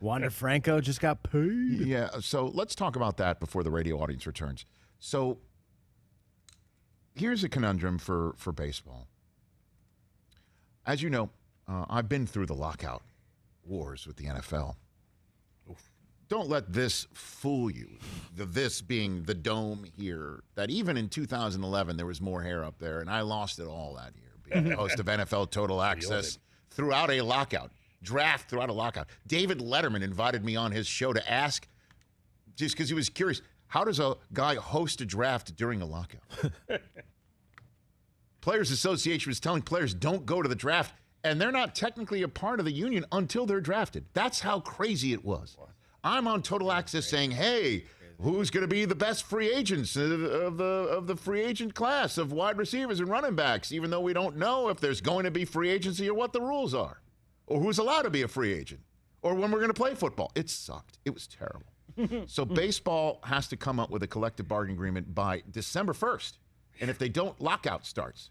Wander Franco just got paid. Yeah, so let's talk about that before the radio audience returns. So here's a conundrum for baseball. As you know, I've been through the lockout wars with the NFL. Oof. Don't let this fool you, this being the dome here, that even in 2011 there was more hair up there, and I lost it all that year, being the host of NFL Total Access throughout a lockout. Draft throughout a lockout. David Letterman invited me on his show to ask, just because he was curious, how does a guy host a draft during a lockout? Players Association was telling players don't go to the draft, and they're not technically a part of the union until they're drafted. That's how crazy it was. I'm on Total Access saying, hey, who's going to be the best free agents of the free agent class of wide receivers and running backs, even though we don't know if there's going to be free agency or what the rules are, or who's allowed to be a free agent, or when we're going to play football. It sucked. It was terrible. So baseball has to come up with a collective bargaining agreement by December 1st. And if they don't, lockout starts.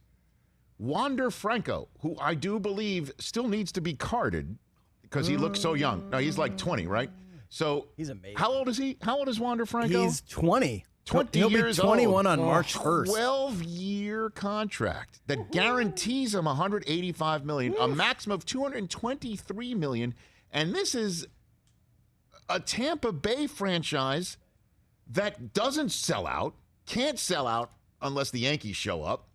Wander Franco, who I do believe still needs to be carded because he looks so young. No, he's like 20, right? So he's amazing. How old is he? How old is Wander Franco? He's 20. 20 He'll years be 21 old. on March 1st. 12-year contract that guarantees him $185 million, a maximum of $223 million. And this is a Tampa Bay franchise that doesn't sell out, can't sell out unless the Yankees show up.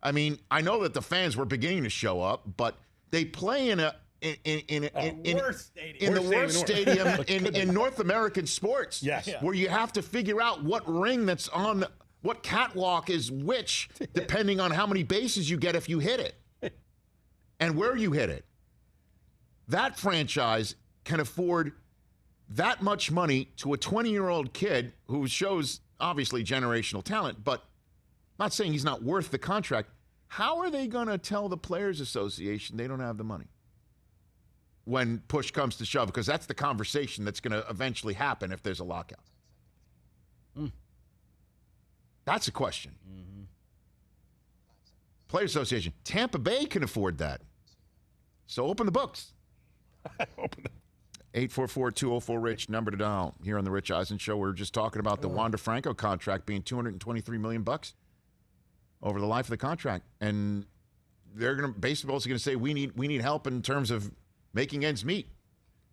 I mean, I know that the fans were beginning to show up, but they play in the worst stadium in North American sports. Yes. Where you have to figure out what ring that's on what catwalk is which, depending on how many bases you get if you hit it and where you hit it. That franchise can afford that much money to a 20-year-old kid who shows obviously generational talent, but I'm not saying he's not worth the contract. How are they going to tell the Players Association they don't have the money when push comes to shove? Because that's the conversation that's going to eventually happen if there's a lockout. That's a question. Players Association. Tampa Bay can afford that. So open the books. 844-204-RICH, number to dial. Here on the Rich Eisen Show, we're just talking about the Wander Franco contract being $223 million over the life of the contract, and baseball's going to say we need help in terms of making ends meet,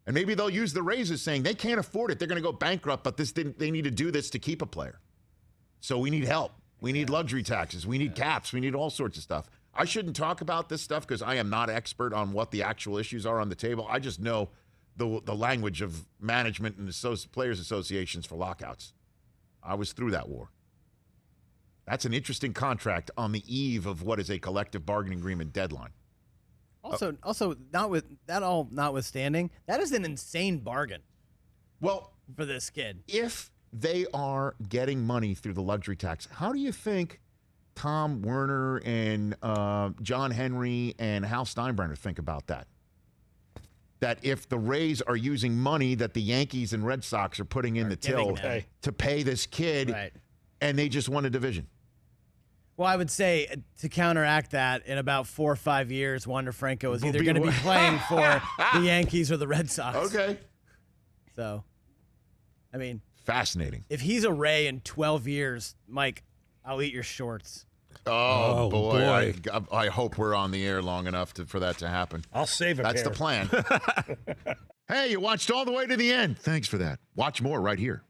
and maybe they'll use the Rays as saying they can't afford it, they're going to go bankrupt, but they need to do this to keep a player, so we need help. We need luxury taxes. We need caps. We need all sorts of stuff. I shouldn't talk about this stuff because I am not expert on what the actual issues are on the table. I just know the language of management and players associations for lockouts. I was through that war. That's an interesting contract on the eve of what is a collective bargaining agreement deadline. Also, notwithstanding, that is an insane bargain. Well, for this kid, if they are getting money through the luxury tax, how do you think Tom Werner and John Henry and Hal Steinbrenner think about that? That if the Rays are using money that the Yankees and Red Sox are putting in the till to pay this kid, right, and they just won a division. Well, I would say to counteract that, in about 4 or 5 years, Wander Franco is either going to be playing for the Yankees or the Red Sox. Okay. So, I mean, fascinating. If he's a Ray in 12 years, Mike, I'll eat your shorts. Oh boy. I hope we're on the air long enough for that to happen. I'll save it. That's the plan. Hey, you watched all the way to the end. Thanks for that. Watch more right here.